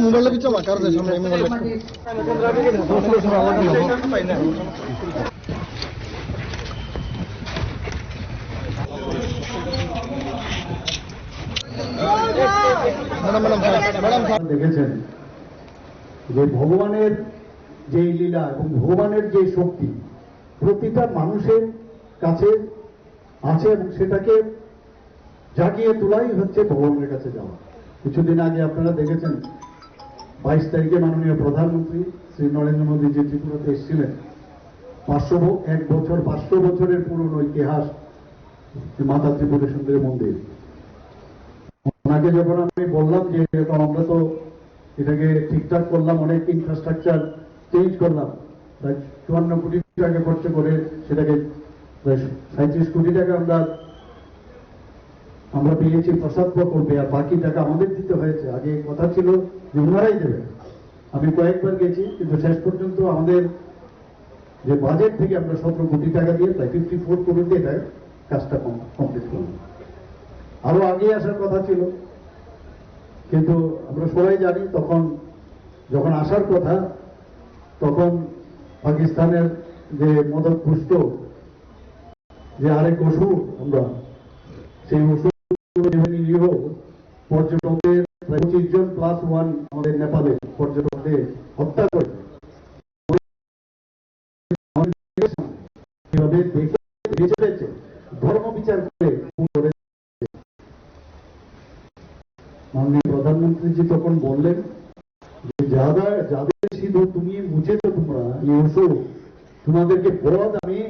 মোবাইলটা পিছু মাকার দেয় সামনে মোবাইল দেখেছেন যে ভগবানের যে লীলা এবং ভগবানের যে শক্তি প্রতিটা মানুষের কাছে আছে এবং সেটাকে জাগিয়ে তোলাই হচ্ছে ভগবানের কাছে যাওয়া। কিছুদিন আগে আপনারা দেখেছেন 22 তারিখে মাননীয় প্রধানমন্ত্রী শ্রী নরেন্দ্র মোদী যে ত্রিপুরাতে এসেছিলেন, 500 বছরের পুরনো ইতিহাস মাতা ত্রিপুরা সুন্দরী মন্দির। ওনাকে যখন আমি বললাম যে আমরা তো এটাকে ঠিকঠাক করলাম, অনেক ইনফ্রাস্ট্রাকচার চেঞ্জ করলাম, প্রায় 54 কোটি টাকা খরচ করে সেটাকে প্রায় 37 কোটি টাকা আমরা পেয়েছি প্রসাদ প্রকল্পে, আর বাকি টাকা আমাদের দিতে হয়েছে। আগে কথা ছিল যে ওনারাই দেবেন। আমি কয়েকবার গেছি, কিন্তু শেষ পর্যন্ত আমাদের যে বাজেট থেকে আমরা 17 কোটি টাকা দিয়ে প্রায় 54 কোটি দিয়ে কাজটা কমপ্লিট করলাম। আরো আগে আসার কথা ছিল, কিন্তু আমরা সবাই জানি তখন যখন আসার কথা তখন পাকিস্তানের যে মদতপুষ্ট যে আরেক ওষুধ, আমরা সেই ওষুধ নিরীহ পর্যটকদের 25 জন +1 আমাদের নেপালে পর্যটকদের হত্যা করেছে। ধর্ম বিচার করে মাননীয় প্রধানমন্ত্রীজি তখন বললেন যে যাদের সিঁদুর তুমি মুছেছ তোমরা এই ওষুধ তোমাদেরকে পদ আমি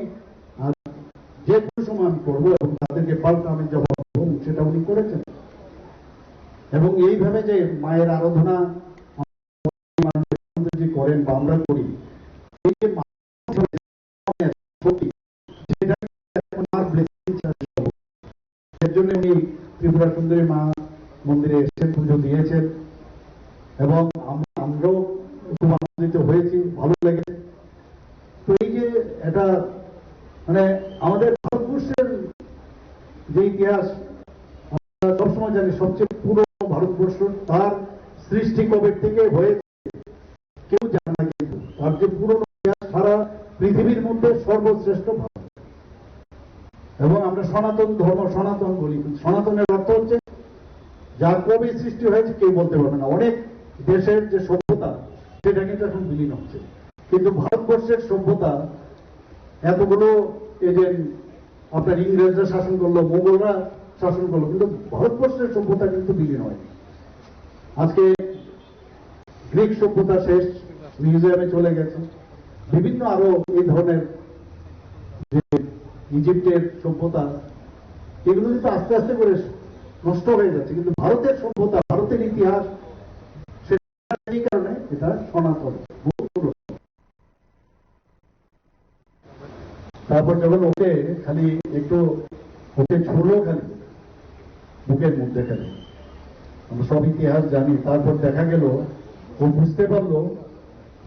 যে কোনো সময় আমি করবো এবং তাদেরকে পাল্টা আমি জবাব দেবো, সেটা উনি করেছেন। এবং এইভাবে যে মায়ের আরাধনা করেন বা আমরা করি, এই যে এর জন্য উনি ত্রিপুরা সুন্দরী মা মন্দিরে এসেছেন, পুজো দিয়েছেন এবং আমরাও খুব আনন্দিত হয়েছি, ভালো লেগেছে। তো এই যে এটা মানে আমাদের ভারতবর্ষের যে ইতিহাস আমরা সবসময় জানি, সবচেয়ে পুরনো ভারতবর্ষ, তার সৃষ্টি কবে থেকে হয়েছে কেউ জানে না, কিন্তু তার যে পুরনো ইতিহাস সারা পৃথিবীর মধ্যে সর্বশ্রেষ্ঠ ভারত। এবং আমরা সনাতন ধর্ম সনাতন বলি, সনাতনের অর্থ হচ্ছে যা কবে সৃষ্টি হয়েছে কেউ বলতে পারবে না। অনেক দেশের যে সভ্যতা সেটা কিন্তু এখন বিলীন হচ্ছে, কিন্তু ভারতবর্ষের সভ্যতা এতগুলো এই যে আপনার ইংরেজরা শাসন করলো, মোগলরা শাসন করলো, কিন্তু ভারতবর্ষের সভ্যতা কিন্তু বিলীন হয়নি। আজকে গ্রিক সভ্যতা শেষ, মিউজিয়ামে চলে গেছে, বিভিন্ন আরো এই ধরনের যে ইজিপ্টের সভ্যতা, এগুলো কিন্তু আস্তে আস্তে করে নষ্ট হয়ে যাচ্ছে, কিন্তু ভারতের সভ্যতা, ভারতের ইতিহাস, সেই কারণে এটা সনাতন। তারপর যখন ওকে খালি একটু ওকে ছুঁলো খালি বুকের মধ্যে খালি, আমরা সব ইতিহাস জানি, তারপর দেখা গেল ও বুঝতে পারলো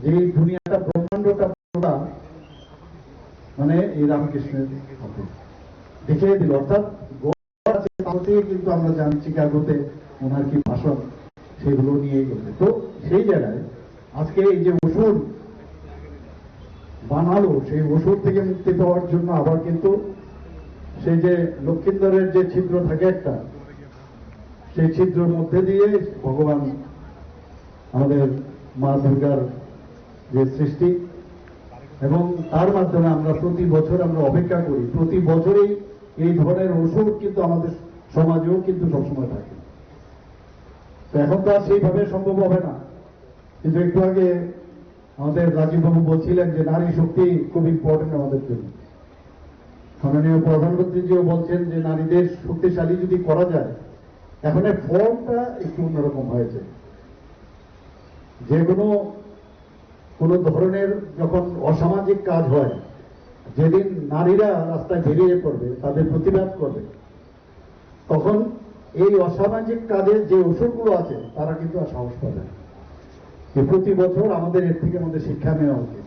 যে এই দুনিয়াটা ব্রহ্মাণ্ডটা মানে এই রামকৃষ্ণের হাতে দেখিয়ে দিল। অর্থাৎ কিন্তু আমরা জানি চিকাগোতে ওনার কি ভাষণ, সেগুলো নিয়ে গেছে। তো সেই জায়গায় আজকে এই যে ওষুধ বানালো, সেই ওষুধ থেকে মুক্তি পাওয়ার জন্য আবার কিন্তু সেই যে লক্ষ্মীন্দরের যে ছিদ্র থাকে একটা, সেই ছিদ্রের মধ্যে দিয়ে ভগবান আমাদের মা দুর্গার যে সৃষ্টি, এবং তার মাধ্যমে আমরা প্রতি বছর আমরা অপেক্ষা করি, প্রতি বছরেই এই ধরনের ওষুধ কিন্তু আমাদের সমাজেও কিন্তু সবসময় থাকে। তো এখন তো আর সেইভাবে সম্ভব হবে না, কিন্তু একটু আগে আমাদের রাজীব বাবু বলছিলেন যে নারী শক্তি খুব ইম্পর্টেন্ট আমাদের জন্য। মাননীয় প্রধানমন্ত্রীজিও বলছেন যে নারীদের শক্তিশালী যদি করা যায়, এখন এর ফর্মটা একটু অন্যরকম হয়েছে। যে কোনো ধরনের যখন অসামাজিক কাজ হয়, যেদিন নারীরা রাস্তায় বেরিয়ে পড়বে, তাদের প্রতিবাদ করবে, তখন এই অসামাজিক কাজে যে ওষুধগুলো আছে তারা কিন্তু আর সাহস পাবে না। প্রতি বছর আমাদের এর থেকে আমাদের শিক্ষা নেওয়া উচিত।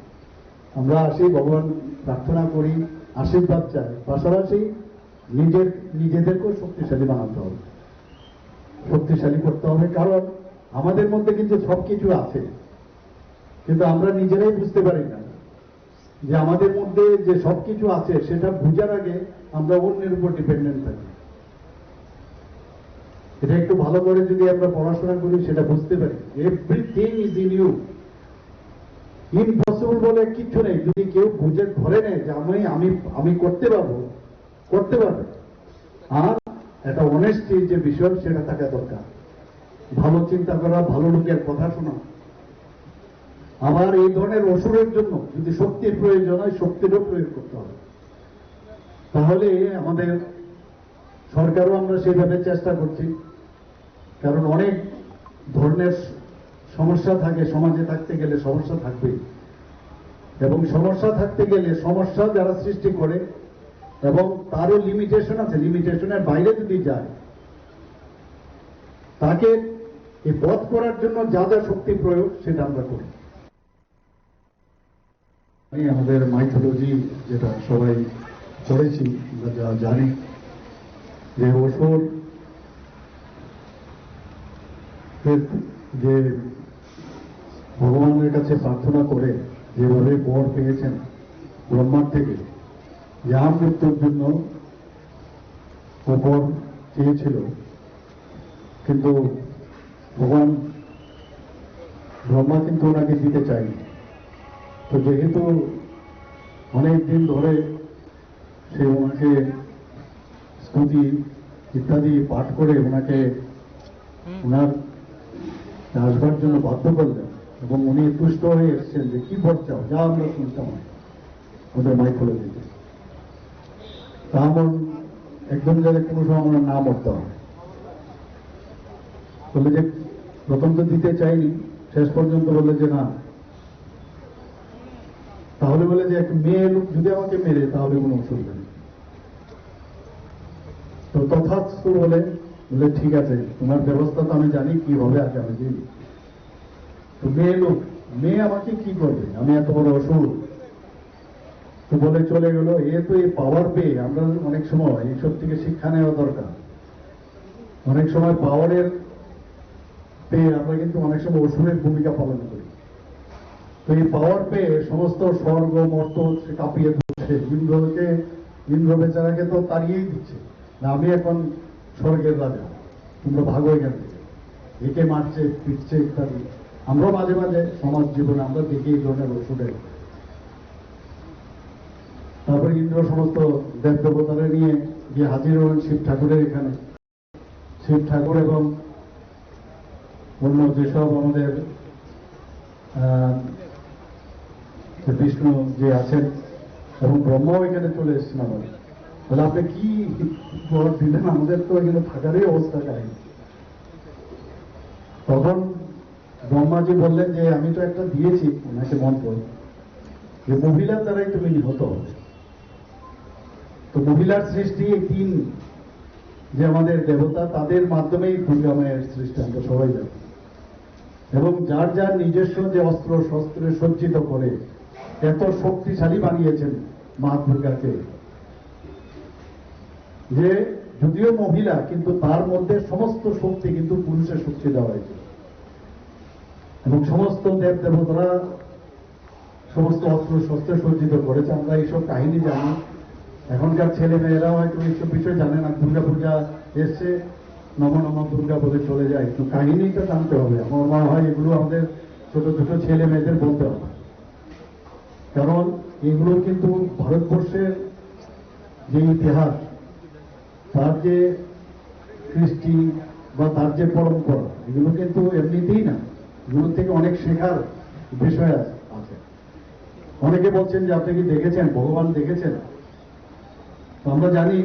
আমরা আসি, ভগবান প্রার্থনা করি, আশীর্বাদ চাই, পাশাপাশি নিজেদেরকেও শক্তিশালী বানাতে হবে, শক্তিশালী করতে হবে। কারণ আমাদের মধ্যে কিন্তু সবকিছু আছে, কিন্তু আমরা নিজেরাই বুঝতে পারি না যে আমাদের মধ্যে যে সবকিছু আছে সেটা বুঝার আগে আমরা অন্যের উপর ডিপেন্ডেন্ট থাকি। এটা একটু ভালো করে যদি আমরা পড়াশোনা করি সেটা বুঝতে পারি। Everything is in you. Impossible বলে কিছু নেই। যদি কেউ বুঝে ধরে নেয় যে আমি করতে পারবে, আর একটা অনেস্টি যে বিষয় সেটা থাকা দরকার। ভালো চিন্তা করা, ভালো লোকের কথা শোনা। আবার এই ধরনের ওষুধের জন্য যদি শক্তির প্রয়োজন হয়, শক্তিরও প্রয়োগ করতে হবে। তাহলে আমাদের সরকারও আমরা সেইভাবে চেষ্টা করছি। কারণ অনেক ধরনের সমস্যা থাকে, সমাজে থাকতে গেলে সমস্যা থাকবেই, এবং সমস্যা থাকতে গেলে সমস্যা যারা সৃষ্টি করে এবং তারও লিমিটেশন আছে, লিমিটেশনের বাইরে যদি যায়, তাকে এই বধ করার জন্য যা যা শক্তি প্রয়োগ সেটা আমরা করি। আমাদের মাইথোলজি যেটা সবাই পড়েছি, আমরা যা জানি যে ওষুধ যে ভগবানের কাছে প্রার্থনা করে যেভাবে বর পেয়েছেন ব্রহ্মার থেকে, যে আর মৃত্যুর জন্য ও বর চেয়েছিল, কিন্তু ভগবান ব্রহ্মা কিন্তু ওনাকে দিতে চায়নি। তো যেহেতু অনেক দিন ধরে সে ওনাকে স্তুতি ইত্যাদি পাঠ করে ওনাকে ওনার আসবার জন্য বাধ্য করলেন, এবং উনি তুষ্ট হয়ে এসছেন যে কি বর চাও, যা আমরা শুনতাম ওদের মাইক করে দিতে। তা আমার একদম জায়গায় কোনো সময় আমরা না মরতে হবে বলে, যে প্রথম তো দিতে চাইনি, শেষ পর্যন্ত বললে যে না, তাহলে বলে যে এক মেয়ে লোক যদি আমাকে মেরে তাহলে কোনো অসুবিধা নেই। তো তথাস্তু বলে ঠিক আছে, তোমার ব্যবস্থা তো আমি জানি কি হবে আগামী দিন। তো মেয়ে আমাকে কি করবে, আমি এত বড় অসুর। তো বলে চলে গেল। তো এই পাওয়ার পেয়ে আমরা অনেক সময় এইসব থেকে শিক্ষা নেওয়া দরকার। অনেক সময় পাওয়ারের পেয়ে আমরা কিন্তু অনেক সময় অসুরের ভূমিকা পালন করি। তো এই পাওয়ার পেয়ে সমস্ত স্বর্গ মর্ত সে কাঁপিয়ে দিচ্ছে। ইন্দ্র বেচারাকে তো তাড়িয়েই দিচ্ছে না, আমি এখন স্বর্গের রাজা, তোমরা ভাগো এখান থেকে। একে মারছে, পিটছে ইত্যাদি। আমরাও মাঝে মাঝে সমাজ জীবনে আমরা দেখি এই ধরনের ওষুধের। তারপরে ইন্দ্র সমস্ত দেব দেবতারা নিয়ে গিয়ে হাজির হলেন শিব ঠাকুরের এখানে। শিব ঠাকুর এবং অন্য যেসব আমাদের বিষ্ণু যে আছেন এবং ব্রহ্মাও এখানে চলে এসছেন। আমার তাহলে আপনি কি বর দিলেন, আমাদের তো এখানে থাকারই অবস্থা কাহিনী। তখন ব্রহ্মাজি বললেন যে আমি তো একটা দিয়েছি ওনাকে মন্ত্র, যে মহিলার দ্বারাই তুমি নিহত হবে। তো মহিলার সৃষ্টি এই তিন যে আমাদের দেবতা, তাদের মাধ্যমেই দুর্গা মায়ের সৃষ্টি আমরা সবাই জানি। এবং যার যার নিজস্ব যে অস্ত্র শস্ত্রে সজ্জিত করে এত শক্তিশালী বানিয়েছেন মা দুর্গাকে, যে যদিও মহিলা কিন্তু তার মধ্যে সমস্ত শক্তি কিন্তু পুরুষের শক্তি দেওয়া হয়েছে। এবং সমস্ত দেব দেবতারা সমস্ত অস্ত্র শস্ত্রে সজ্জিত করেছে। আমরা এইসব কাহিনী জানি। এখনকার ছেলে মেয়েরা হয়তো এইসব বিষয় জানে না। দুর্গা পূজা এসছে, নম নম দুর্গা বলে চলে যায়, তো কাহিনীটা জানতে হবে। আমার মনে হয় এগুলো আমাদের ছোট ছোট ছেলে মেয়েদের বলতে হবে। কারণ এগুলো কিন্তু ভারতবর্ষের যে ইতিহাস, তার যে কৃষ্টি বা তার যে পরম্পরা, এগুলো কিন্তু এমনিতেই না, এগুলো থেকে অনেক শেখার বিষয় আছে। অনেকে বলছেন যে আপনি কি দেখেছেন, ভগবান দেখেছেন? তো আমরা জানি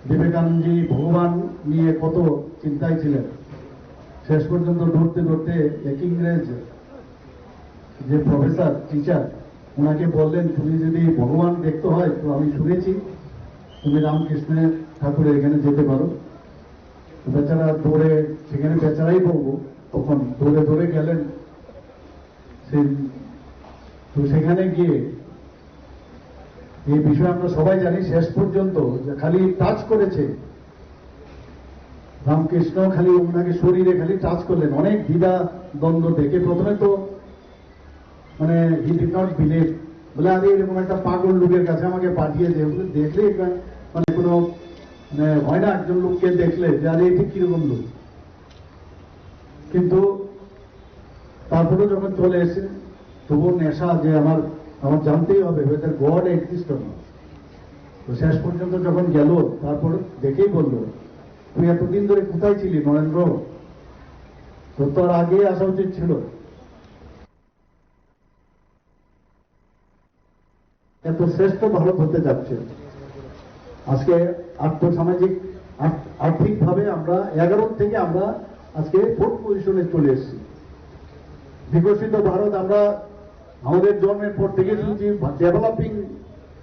বিবেকানন্দজি ভগবান নিয়ে কত চিন্তায় ছিলেন। শেষ পর্যন্ত দৌড়তে দৌড়তে এক ইংরেজ যে প্রফেসর টিচার ওনাকে বললেন, তুমি যদি ভগবান দেখতে হয় তো আমি শুনেছি তুমি রামকৃষ্ণের ঠাকুরের এখানে যেতে পারো। বেচারা দৌড়ে, সেখানে বেচারাই বলবো, তখন দৌড়ে দৌড়ে গেলেন। তো সেখানে গিয়ে এই বিষয়ে আমরা সবাই জানি, শেষ পর্যন্ত যে খালি টাচ করেছে রামকৃষ্ণ, খালি ওনাকে শরীরে খালি টাচ করলেন। অনেক দ্বিধা দ্বন্দ্ব দেখে প্রথমে তো মানে হি ডিড নট বিলিভ, বলে আরে এরকম একটা পাগল লোকের কাছে আমাকে পাঠিয়েছে, দেখলে মানে কোনো মানে হয় না একজন লোককে দেখলে যে আরে এটি কিরকম লোক। কিন্তু তারপরে যখন চলে এসে তবুও নেশা যে আমার জানতেই হবে ওদের গড এক্সিস্ট না। তো শেষ পর্যন্ত যখন গেল তারপর দেখেই বললো, তুই এতদিন ধরে কোথায় ছিলি নরেন্দ্র, তোর তো আর আগে আসা উচিত ছিল। এত শ্রেষ্ঠ ভারত হতে যাচ্ছে। আজকে আর্থসামাজিক আর্থিকভাবে আমরা 11 থেকে আমরা আজকে 4th পজিশনে চলে এসেছি। বিকশিত ভারত আমরা আমাদের জন্মের পর থেকে শুনছি ডেভেলপিং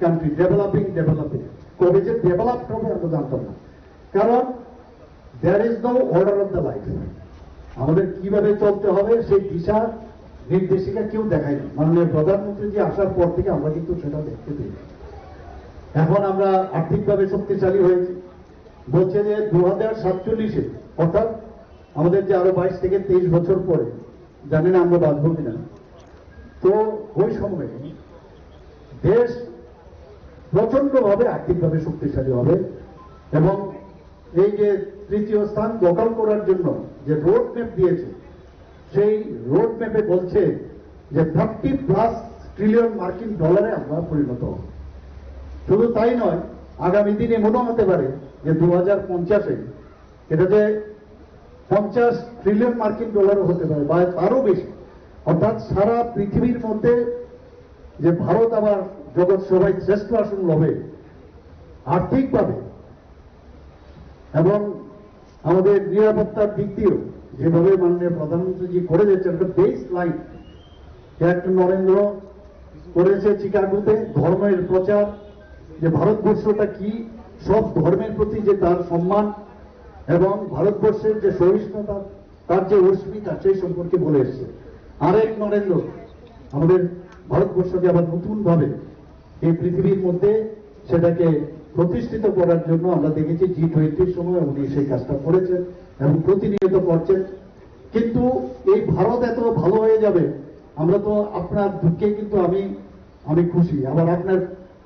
কান্ট্রি, ডেভেলপিং। কবে যে ডেভেলপ হবে আমরা জানতাম না, কারণ there is no order of the life. আমাদের কিভাবে চলতে হবে সেই দিশা নির্দেশিকা কেউ দেখায়নি। মাননীয় প্রধানমন্ত্রী যে আসার পর থেকে আমরা কিন্তু সেটা দেখতে পেয়েছি। এখন আমরা আর্থিকভাবে শক্তিশালী হয়েছি। বলছে যে 2047-এ, অর্থাৎ আমাদের যে আরো 22 থেকে 23 বছর পরে, জানি না আমরা বাঁচব কিনা, তো ওই সময়ে দেশ প্রচন্ডভাবে আর্থিকভাবে শক্তিশালী হবে। এবং এই যে 3য় স্থান দখল করার জন্য যে রোড ম্যাপ দিয়েছে, সেই রোড ম্যাপে বলছে যে 30+ ট্রিলিয়ন মার্কিন ডলারে আমরা পরিণত হব। শুধু তাই নয়, আগামী দিনে মনে হতে পারে যে 2050-এ এটা যে 50 ট্রিলিয়ন মার্কিন ডলারও হতে পারে বা আরো বেশি। অর্থাৎ সারা পৃথিবীর মধ্যে যে ভারত আবার জগৎ সভায় শ্রেষ্ঠ আসন লবে আর্থিকভাবে, এবং আমাদের নিরাপত্তার দিক দিয়েও যেভাবে মাননীয় প্রধানমন্ত্রী করে দিচ্ছেন, একটা বেস লাইন একটা নরেন্দ্র করেছে চিকাগোতে, ধর্মের প্রচার, যে ভারতবর্ষটা কি, সব ধর্মের প্রতি যে তার সম্মান এবং ভারতবর্ষের যে সহিষ্ণুতা, তার যে অস্মিতা, সেই সম্পর্কে বলে এসছে। আরেক নরেন্দ্র আমাদের ভারতবর্ষকে আবার নতুন ভাবে এই পৃথিবীর মধ্যে সেটাকে প্রতিষ্ঠিত করার জন্য আমরা দেখেছি G20-র সময় উনি সেই কাজটা করেছেন এবং প্রতিনিয়ত করছেন। কিন্তু এই ভারত এত ভালো হয়ে যাবে, আমরা তো আপনার দুঃখে কিন্তু আমি খুশি, আবার আপনার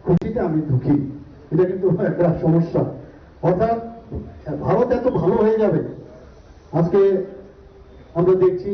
খুশিতে আমি দুঃখী, এটা কিন্তু একটা সমস্যা। অর্থাৎ ভারত এত ভালো হয়ে যাবে, আজকে আমরা দেখছি